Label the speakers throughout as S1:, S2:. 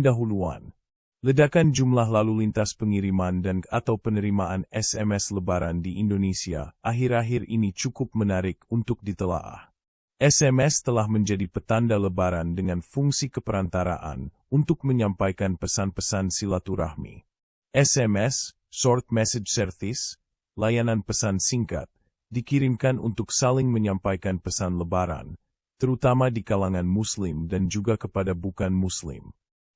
S1: Pendahuluan. Ledakan jumlah lalu lintas pengiriman dan atau penerimaan SMS Lebaran di Indonesia akhir-akhir ini cukup menarik untuk ditelaah. SMS telah menjadi petanda Lebaran dengan fungsi keperantaraan untuk menyampaikan pesan-pesan silaturahmi. SMS, Short Message Service, layanan pesan singkat, dikirimkan untuk saling menyampaikan pesan Lebaran, terutama di kalangan Muslim dan juga kepada bukan Muslim.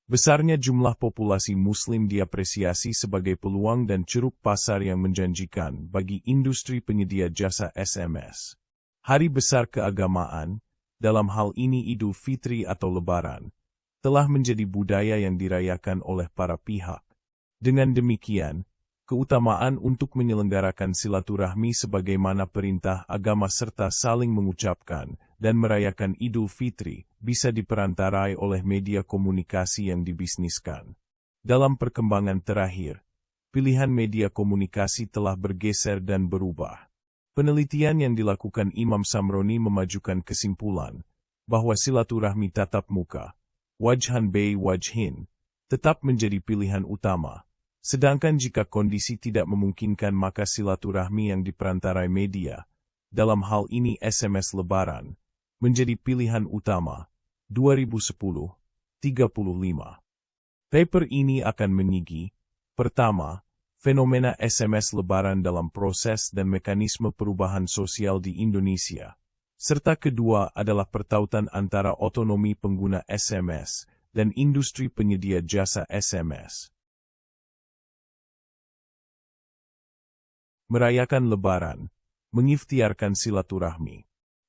S1: Besarnya jumlah populasi Muslim diapresiasi sebagai peluang dan ceruk pasar yang menjanjikan bagi industri penyedia jasa SMS. Hari besar keagamaan, dalam hal ini Idul Fitri atau Lebaran, telah menjadi budaya yang dirayakan oleh para pihak. Dengan demikian, keutamaan untuk menyelenggarakan silaturahmi sebagaimana perintah agama serta saling mengucapkan dan merayakan Idul Fitri bisa diperantarai oleh media komunikasi yang dibisniskan. Dalam perkembangan terakhir, pilihan media komunikasi telah bergeser dan berubah. Penelitian yang dilakukan Imam Samroni memajukan kesimpulan bahwa silaturahmi tatap muka, wajhan bei wajhin, tetap menjadi pilihan utama. Sedangkan jika kondisi tidak memungkinkan maka silaturahmi yang diperantarai media, dalam hal ini SMS Lebaran, menjadi pilihan utama. 2010-35. Paper ini akan menyigi, pertama, fenomena SMS Lebaran dalam proses dan mekanisme perubahan sosial di Indonesia, serta kedua adalah pertautan antara otonomi pengguna SMS dan industri penyedia jasa SMS. Merayakan Lebaran, mengikhtiarkan silaturahmi.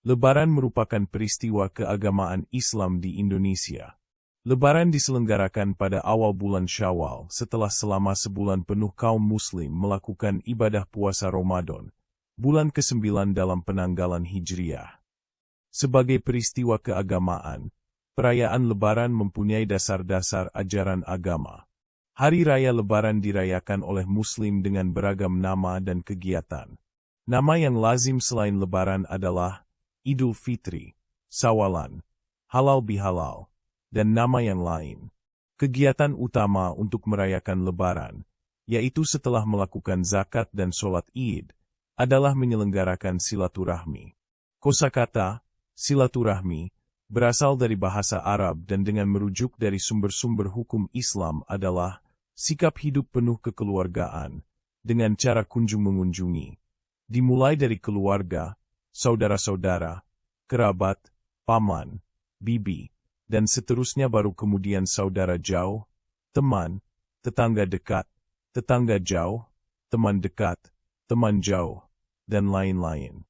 S1: Lebaran merupakan peristiwa keagamaan Islam di Indonesia. Lebaran diselenggarakan pada awal bulan Syawal setelah selama sebulan penuh kaum Muslim melakukan ibadah puasa Ramadan, bulan ke-9 dalam penanggalan Hijriah. Sebagai peristiwa keagamaan, perayaan Lebaran mempunyai dasar-dasar ajaran agama. Hari Raya Lebaran dirayakan oleh Muslim dengan beragam nama dan kegiatan. Nama yang lazim selain Lebaran adalah Idul Fitri, Sawalan, Halal Bihalal, dan nama yang lain. Kegiatan utama untuk merayakan Lebaran, yaitu setelah melakukan zakat dan sholat Id, adalah menyelenggarakan silaturahmi. Kosakata silaturahmi berasal dari bahasa Arab dan dengan merujuk dari sumber-sumber hukum Islam adalah sikap hidup penuh kekeluargaan, dengan cara kunjung-mengunjungi, dimulai dari keluarga, saudara-saudara, kerabat, paman, bibi, dan seterusnya baru kemudian saudara jauh, teman, tetangga dekat, tetangga jauh, teman dekat, teman jauh, dan lain-lain.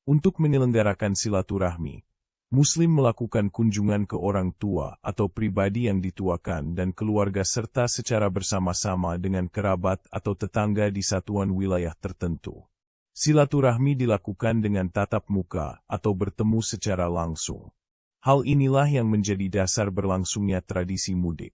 S1: Untuk menyelenggarakan silaturahmi, Muslim melakukan kunjungan ke orang tua atau pribadi yang dituakan dan keluarga serta secara bersama-sama dengan kerabat atau tetangga di satuan wilayah tertentu. Silaturahmi dilakukan dengan tatap muka atau bertemu secara langsung. Hal inilah yang menjadi dasar berlangsungnya tradisi mudik.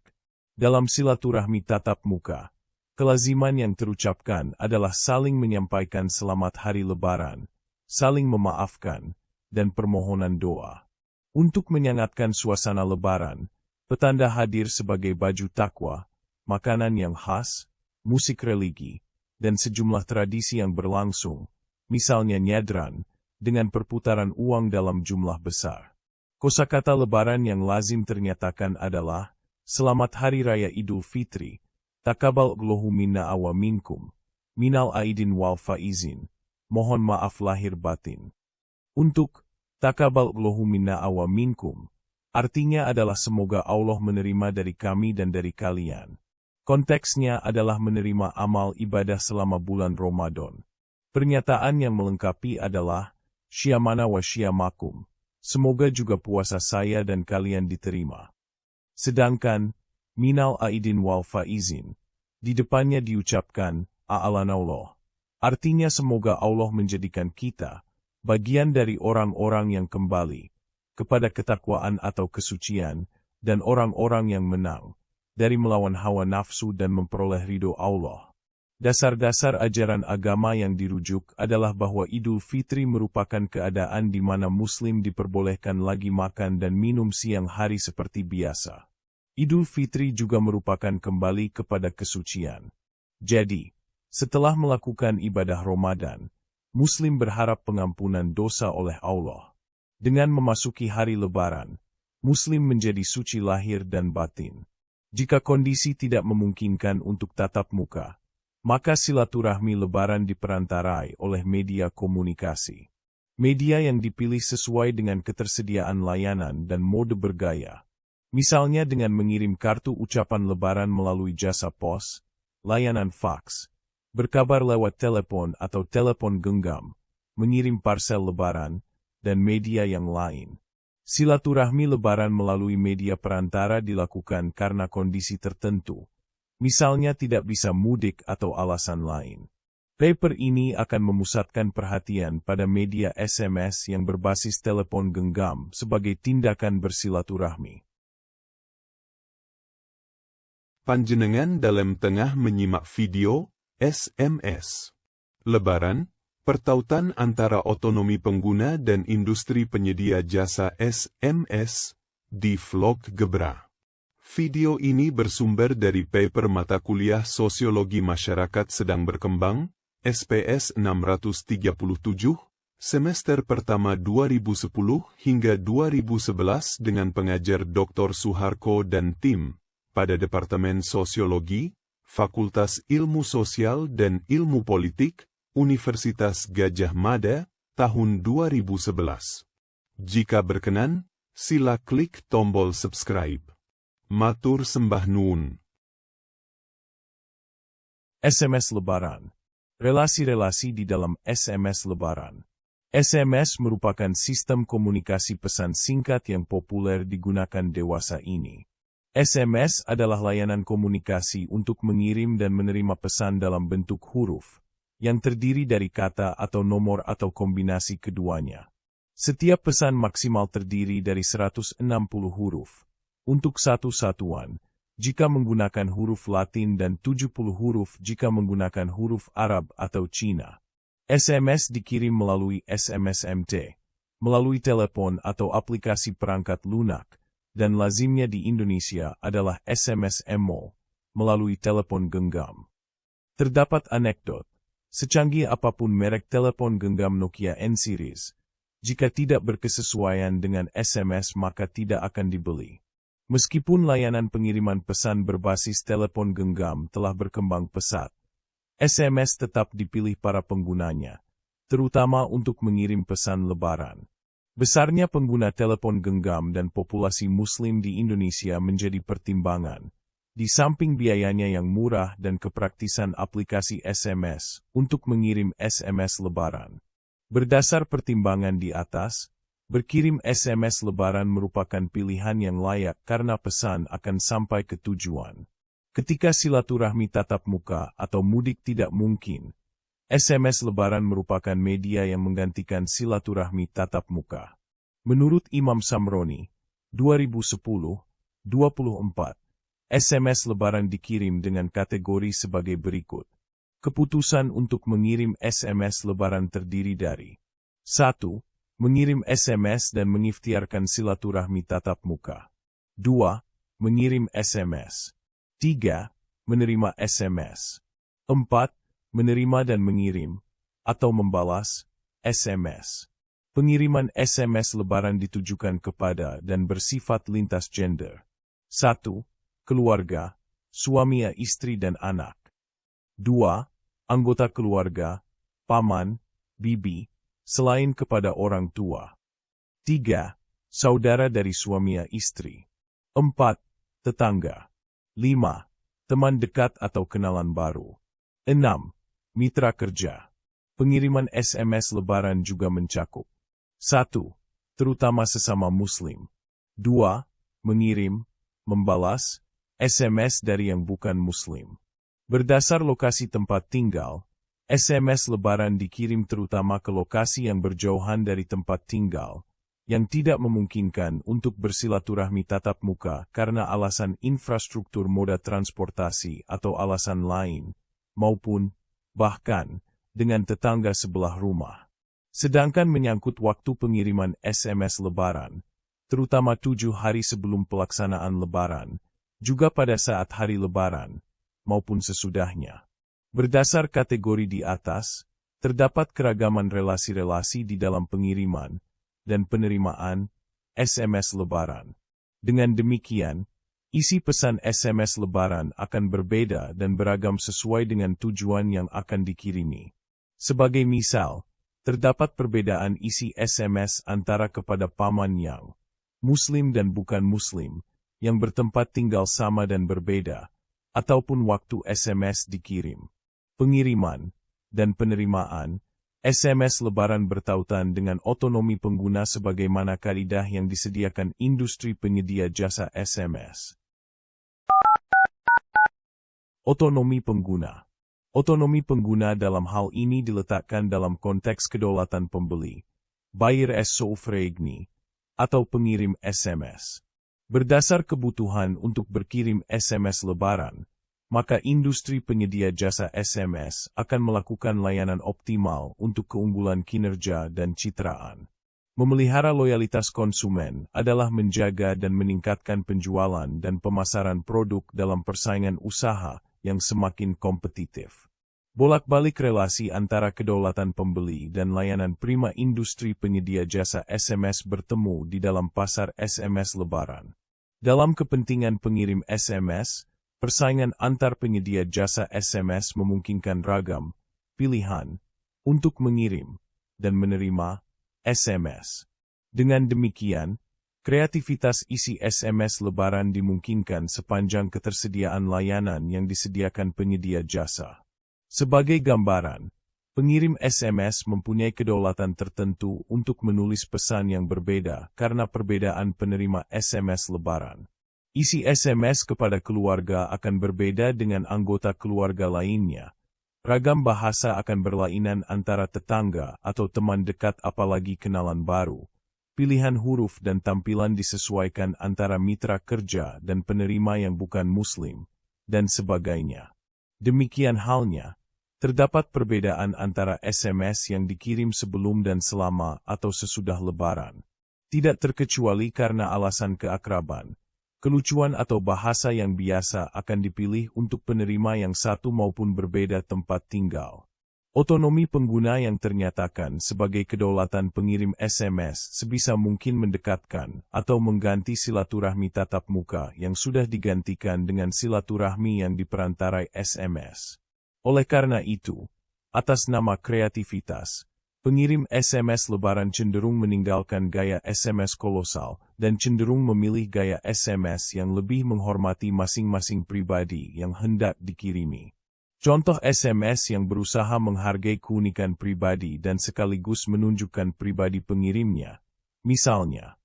S1: Dalam silaturahmi tatap muka, kelaziman yang terucapkan adalah saling menyampaikan selamat hari Lebaran, saling memaafkan, dan permohonan doa. Untuk menyangatkan suasana Lebaran, petanda hadir sebagai baju takwa, makanan yang khas, musik religi, dan sejumlah tradisi yang berlangsung, misalnya nyadran, dengan perputaran uang dalam jumlah besar. Kosakata Lebaran yang lazim ternyatakan adalah, Selamat Hari Raya Idul Fitri, Taqabbal Allahu minna wa minkum, minal aidin wal faizin, mohon maaf lahir batin. Untuk Taqabbal Allahu minna wa minkum, artinya adalah semoga Allah menerima dari kami dan dari kalian. Konteksnya adalah menerima amal ibadah selama bulan Ramadan. Pernyataan yang melengkapi adalah, Syamana wa syamakum, semoga juga puasa saya dan kalian diterima. Sedangkan, minal aidin wal faizin, di depannya diucapkan, a'alanallah, artinya semoga Allah menjadikan kita, bagian dari orang-orang yang kembali kepada ketakwaan atau kesucian, dan orang-orang yang menang dari melawan hawa nafsu dan memperoleh ridho Allah. Dasar-dasar ajaran agama yang dirujuk adalah bahwa Idul Fitri merupakan keadaan di mana Muslim diperbolehkan lagi makan dan minum siang hari seperti biasa. Idul Fitri juga merupakan kembali kepada kesucian. Jadi, setelah melakukan ibadah Ramadan, Muslim berharap pengampunan dosa oleh Allah. Dengan memasuki hari Lebaran, Muslim menjadi suci lahir dan batin. Jika kondisi tidak memungkinkan untuk tatap muka, maka silaturahmi Lebaran diperantarai oleh media komunikasi. Media yang dipilih sesuai dengan ketersediaan layanan dan mode bergaya. Misalnya dengan mengirim kartu ucapan Lebaran melalui jasa pos, layanan faks, berkabar lewat telepon atau telepon genggam, mengirim parsel Lebaran, dan media yang lain. Silaturahmi Lebaran melalui media perantara dilakukan karena kondisi tertentu, misalnya tidak bisa mudik atau alasan lain. Paper ini akan memusatkan perhatian pada media SMS yang berbasis telepon genggam sebagai tindakan bersilaturahmi.
S2: Panjenengan dalam tengah menyimak video SMS Lebaran, pertautan antara otonomi pengguna dan industri penyedia jasa SMS di vlog Gebra. Video ini bersumber dari paper mata kuliah Sosiologi Masyarakat Sedang Berkembang, SPS 637, semester pertama 2010 hingga 2011 dengan pengajar Dr. Suharko dan tim, pada Departemen Sosiologi, Fakultas Ilmu Sosial dan Ilmu Politik, Universitas Gadjah Mada, tahun 2011. Jika berkenan, sila klik tombol subscribe. Matur sembah nuwun.
S1: SMS Lebaran. Relasi-relasi di dalam SMS Lebaran. SMS merupakan sistem komunikasi pesan singkat yang populer digunakan dewasa ini. SMS adalah layanan komunikasi untuk mengirim dan menerima pesan dalam bentuk huruf, yang terdiri dari kata atau nomor atau kombinasi keduanya. Setiap pesan maksimal terdiri dari 160 huruf, untuk satu satuan, jika menggunakan huruf Latin dan 70 huruf jika menggunakan huruf Arab atau Cina. SMS dikirim melalui SMS-MT, melalui telepon atau aplikasi perangkat lunak, dan lazimnya di Indonesia adalah SMS-MO, melalui telepon genggam. Terdapat anekdot, secanggih apapun merek telepon genggam Nokia N-Series, jika tidak berkesesuaian dengan SMS maka tidak akan dibeli. Meskipun layanan pengiriman pesan berbasis telepon genggam telah berkembang pesat, SMS tetap dipilih para penggunanya, terutama untuk mengirim pesan Lebaran. Besarnya pengguna telepon genggam dan populasi Muslim di Indonesia menjadi pertimbangan, di samping biayanya yang murah dan kepraktisan aplikasi SMS untuk mengirim SMS Lebaran. Berdasar pertimbangan di atas, berkirim SMS Lebaran merupakan pilihan yang layak karena pesan akan sampai ke tujuan. Ketika silaturahmi tatap muka atau mudik tidak mungkin, SMS Lebaran merupakan media yang menggantikan silaturahmi tatap muka. Menurut Imam Samroni, 2010-24, SMS Lebaran dikirim dengan kategori sebagai berikut. Keputusan untuk mengirim SMS Lebaran terdiri dari 1. Mengirim SMS dan mengikhtiarkan silaturahmi tatap muka. 2. Mengirim SMS. 3. Menerima SMS. 4. Menerima dan mengirim, atau membalas, SMS. Pengiriman SMS Lebaran ditujukan kepada dan bersifat lintas gender. 1. Keluarga, suami istri dan anak. 2. Anggota keluarga, paman, bibi, selain kepada orang tua. 3. Saudara dari suami istri. 4. Tetangga. 5. Teman dekat atau kenalan baru. 6. Mitra kerja. Pengiriman SMS Lebaran juga mencakup 1. Terutama sesama Muslim. 2. Mengirim, membalas, SMS dari yang bukan Muslim. Berdasar lokasi tempat tinggal, SMS Lebaran dikirim terutama ke lokasi yang berjauhan dari tempat tinggal, yang tidak memungkinkan untuk bersilaturahmi tatap muka karena alasan infrastruktur moda transportasi atau alasan lain, maupun, bahkan, dengan tetangga sebelah rumah. Sedangkan menyangkut waktu pengiriman SMS Lebaran, terutama 7 hari sebelum pelaksanaan Lebaran, juga pada saat hari Lebaran, maupun sesudahnya. Berdasar kategori di atas, terdapat keragaman relasi-relasi di dalam pengiriman dan penerimaan SMS Lebaran. Dengan demikian, isi pesan SMS Lebaran akan berbeda dan beragam sesuai dengan tujuan yang akan dikirimi. Sebagai misal, terdapat perbedaan isi SMS antara kepada paman yang Muslim dan bukan Muslim, yang bertempat tinggal sama dan berbeda, ataupun waktu SMS dikirim. Pengiriman dan penerimaan SMS Lebaran bertautan dengan otonomi pengguna sebagaimana kaidah yang disediakan industri penyedia jasa SMS. Otonomi pengguna. Otonomi pengguna dalam hal ini diletakkan dalam konteks kedaulatan pembeli, buyer as sovereign, atau pengirim SMS. Berdasar kebutuhan untuk berkirim SMS Lebaran, maka industri penyedia jasa SMS akan melakukan layanan optimal untuk keunggulan kinerja dan citraan. Memelihara loyalitas konsumen adalah menjaga dan meningkatkan penjualan dan pemasaran produk dalam persaingan usaha yang semakin kompetitif. Bolak-balik relasi antara kedaulatan pembeli dan layanan prima industri penyedia jasa SMS bertemu di dalam pasar SMS Lebaran. Dalam kepentingan pengirim SMS, persaingan antar penyedia jasa SMS memungkinkan ragam pilihan untuk mengirim dan menerima SMS. Dengan demikian, kreativitas isi SMS Lebaran dimungkinkan sepanjang ketersediaan layanan yang disediakan penyedia jasa. Sebagai gambaran, pengirim SMS mempunyai kedaulatan tertentu untuk menulis pesan yang berbeda karena perbedaan penerima SMS Lebaran. Isi SMS kepada keluarga akan berbeda dengan anggota keluarga lainnya. Ragam bahasa akan berlainan antara tetangga atau teman dekat apalagi kenalan baru. Pilihan huruf dan tampilan disesuaikan antara mitra kerja dan penerima yang bukan Muslim, dan sebagainya. Demikian halnya, terdapat perbedaan antara SMS yang dikirim sebelum dan selama atau sesudah Lebaran. Tidak terkecuali karena alasan keakraban, kelucuan atau bahasa yang biasa akan dipilih untuk penerima yang satu maupun berbeda tempat tinggal. Otonomi pengguna yang ternyatakan sebagai kedaulatan pengirim SMS sebisa mungkin mendekatkan atau mengganti silaturahmi tatap muka yang sudah digantikan dengan silaturahmi yang diperantarai SMS. Oleh karena itu, atas nama kreativitas, pengirim SMS Lebaran cenderung meninggalkan gaya SMS kolosal dan cenderung memilih gaya SMS yang lebih menghormati masing-masing pribadi yang hendak dikirimi. Contoh SMS yang berusaha menghargai keunikan pribadi dan sekaligus menunjukkan pribadi pengirimnya. Misalnya,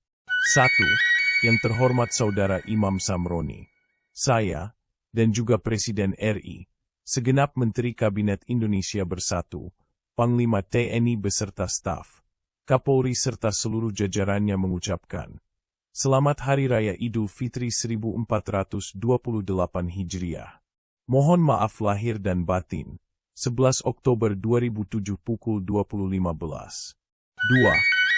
S1: 1. Yang terhormat Saudara Imam Samroni, saya, dan juga Presiden RI, segenap Menteri Kabinet Indonesia Bersatu, Panglima TNI beserta staf, Kapolri serta seluruh jajarannya mengucapkan, Selamat Hari Raya Idul Fitri 1428 Hijriah. Mohon maaf lahir dan batin. 11 Oktober 2007 pukul 20.15. 2.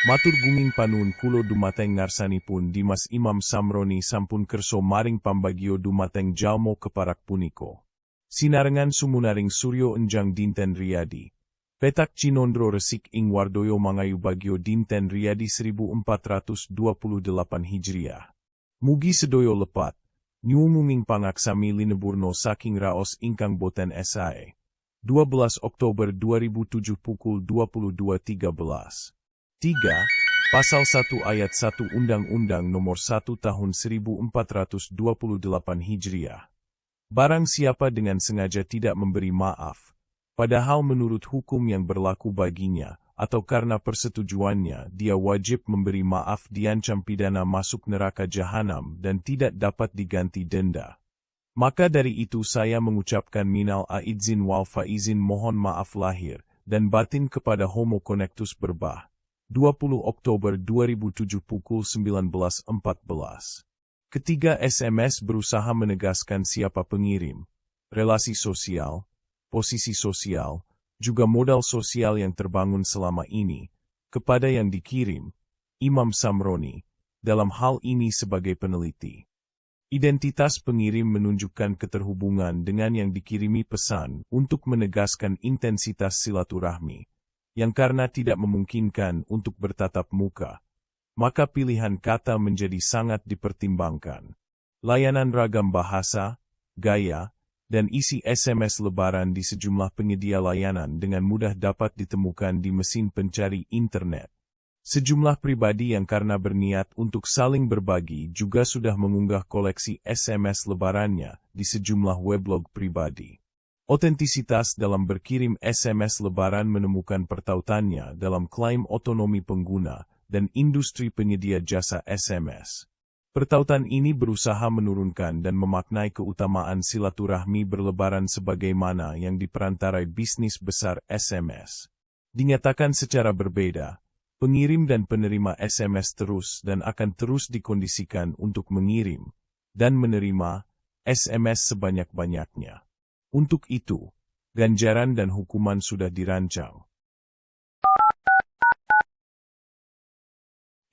S1: Matur gunging panuwun kula dumateng ngarsanipun Dimas Imam Samroni sampun kersa maring pambagio dumateng jalmo keparak puniko. Sinarengan sumunaring suryo enjang dinten riyadi. Petak cinondro resik ing wardoyo mangayu bagio dinten riyadi 1428 Hijriah. Mugi sedoyo lepat. Nyumunging pangaksami lineburno saking raos ingkang boten SAE. 12 Oktober 2007 pukul 22.13. 3. Pasal 1 Ayat 1 Undang-Undang Nomor 1 Tahun 1428 Hijriah. Barang siapa dengan sengaja tidak memberi maaf, padahal menurut hukum yang berlaku baginya, atau karena persetujuannya dia wajib memberi maaf diancam pidana masuk neraka jahanam dan tidak dapat diganti denda. Maka dari itu saya mengucapkan minal aizin wal faizin mohon maaf lahir dan batin kepada Homo Connectus Berbah. 20 Oktober 2007 pukul 19.14. Ketiga SMS berusaha menegaskan siapa pengirim, relasi sosial, posisi sosial, juga modal sosial yang terbangun selama ini, kepada yang dikirim, Imam Samroni, dalam hal ini sebagai peneliti. Identitas pengirim menunjukkan keterhubungan dengan yang dikirimi pesan untuk menegaskan intensitas silaturahmi, yang karena tidak memungkinkan untuk bertatap muka, maka pilihan kata menjadi sangat dipertimbangkan. Layanan ragam bahasa, gaya, dan isi SMS Lebaran di sejumlah penyedia layanan dengan mudah dapat ditemukan di mesin pencari internet. Sejumlah pribadi yang karena berniat untuk saling berbagi juga sudah mengunggah koleksi SMS Lebarannya di sejumlah weblog pribadi. Otentisitas dalam berkirim SMS Lebaran menemukan pertautannya dalam klaim otonomi pengguna dan industri penyedia jasa SMS. Pertautan ini berusaha menurunkan dan memaknai keutamaan silaturahmi berlebaran sebagaimana yang diperantarai bisnis besar SMS. Dinyatakan secara berbeda, pengirim dan penerima SMS terus dan akan terus dikondisikan untuk mengirim dan menerima SMS sebanyak-banyaknya. Untuk itu, ganjaran dan hukuman sudah dirancang.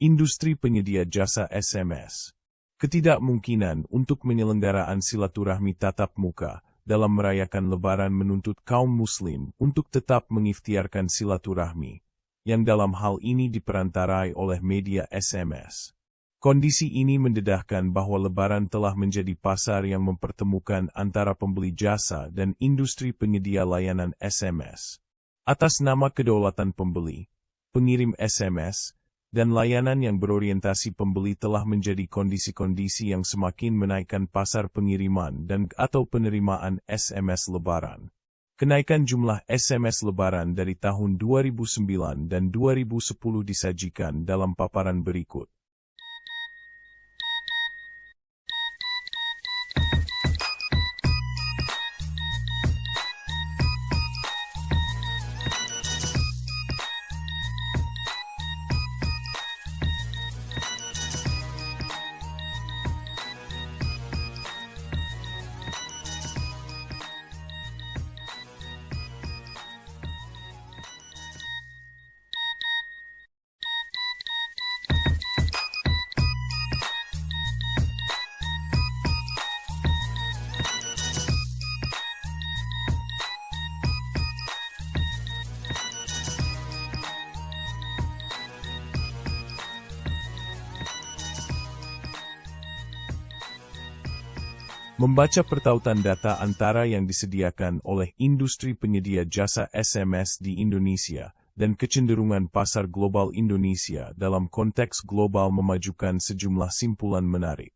S1: Industri penyedia jasa SMS. Ketidakmungkinan untuk penyelenggaraan silaturahmi tatap muka dalam merayakan Lebaran menuntut kaum Muslim untuk tetap mengikhtiarkan silaturahmi, yang dalam hal ini diperantarai oleh media SMS. Kondisi ini mendedahkan bahwa Lebaran telah menjadi pasar yang mempertemukan antara pembeli jasa dan industri penyedia layanan SMS. Atas nama kedaulatan pembeli, pengirim SMS, dan layanan yang berorientasi pembeli telah menjadi kondisi-kondisi yang semakin menaikkan pasar pengiriman dan atau penerimaan SMS Lebaran. Kenaikan jumlah SMS Lebaran dari tahun 2009 dan 2010 disajikan dalam paparan berikut. Membaca pertautan data antara yang disediakan oleh industri penyedia jasa SMS di Indonesia dan kecenderungan pasar global Indonesia dalam konteks global memajukan sejumlah simpulan menarik.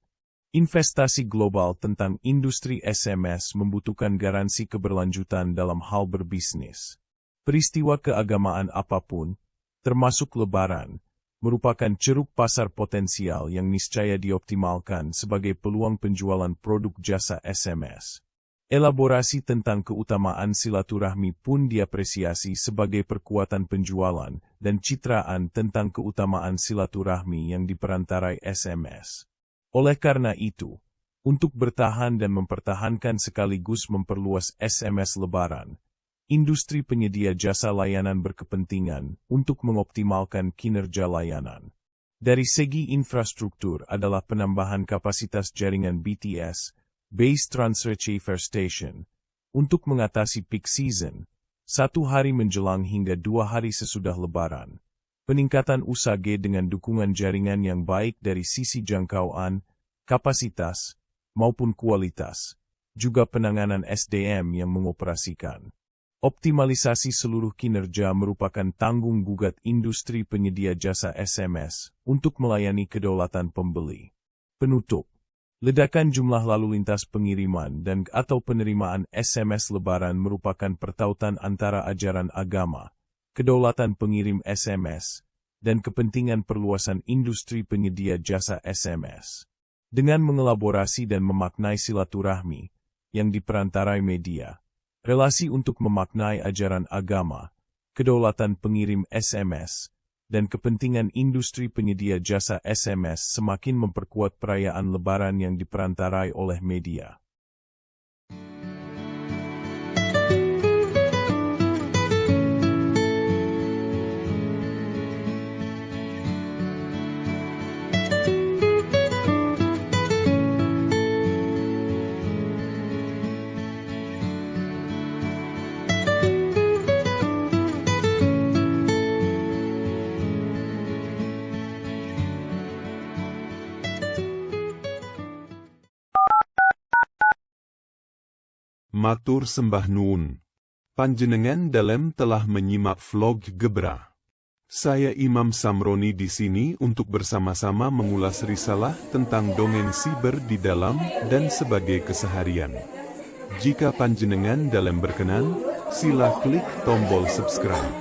S1: Investasi global tentang industri SMS membutuhkan garansi keberlanjutan dalam hal berbisnis. Peristiwa keagamaan apapun, termasuk Lebaran, merupakan ceruk pasar potensial yang niscaya dioptimalkan sebagai peluang penjualan produk jasa SMS. Elaborasi tentang keutamaan silaturahmi pun diapresiasi sebagai perkuatan penjualan dan citraan tentang keutamaan silaturahmi yang diperantarai SMS. Oleh karena itu, untuk bertahan dan mempertahankan sekaligus memperluas SMS Lebaran, industri penyedia jasa layanan berkepentingan untuk mengoptimalkan kinerja layanan. Dari segi infrastruktur adalah penambahan kapasitas jaringan BTS, Base Transfer Transfer Station, untuk mengatasi peak season, 1 hari menjelang hingga 2 hari sesudah Lebaran. Peningkatan USAG dengan dukungan jaringan yang baik dari sisi jangkauan, kapasitas, maupun kualitas, juga penanganan SDM yang mengoperasikan. Optimalisasi seluruh kinerja merupakan tanggung gugat industri penyedia jasa SMS untuk melayani kedaulatan pembeli. Penutup. Ledakan jumlah lalu lintas pengiriman dan atau penerimaan SMS Lebaran merupakan pertautan antara ajaran agama, kedaulatan pengirim SMS, dan kepentingan perluasan industri penyedia jasa SMS. Dengan mengelaborasi dan memaknai silaturahmi yang diperantarai media, relasi untuk memaknai ajaran agama, kedaulatan pengirim SMS, dan kepentingan industri penyedia jasa SMS semakin memperkuat perayaan Lebaran yang diperantarai oleh media.
S2: Matur sembah nuwun. Panjenengan dalam telah menyimak vlog Gebra. Saya Imam Samroni di sini untuk bersama-sama mengulas risalah tentang dongeng siber di dalam dan sebagai keseharian. Jika panjenengan dalam berkenan, sila klik tombol subscribe.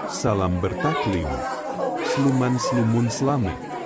S2: Salam bertaklim. Sluman slumun selami.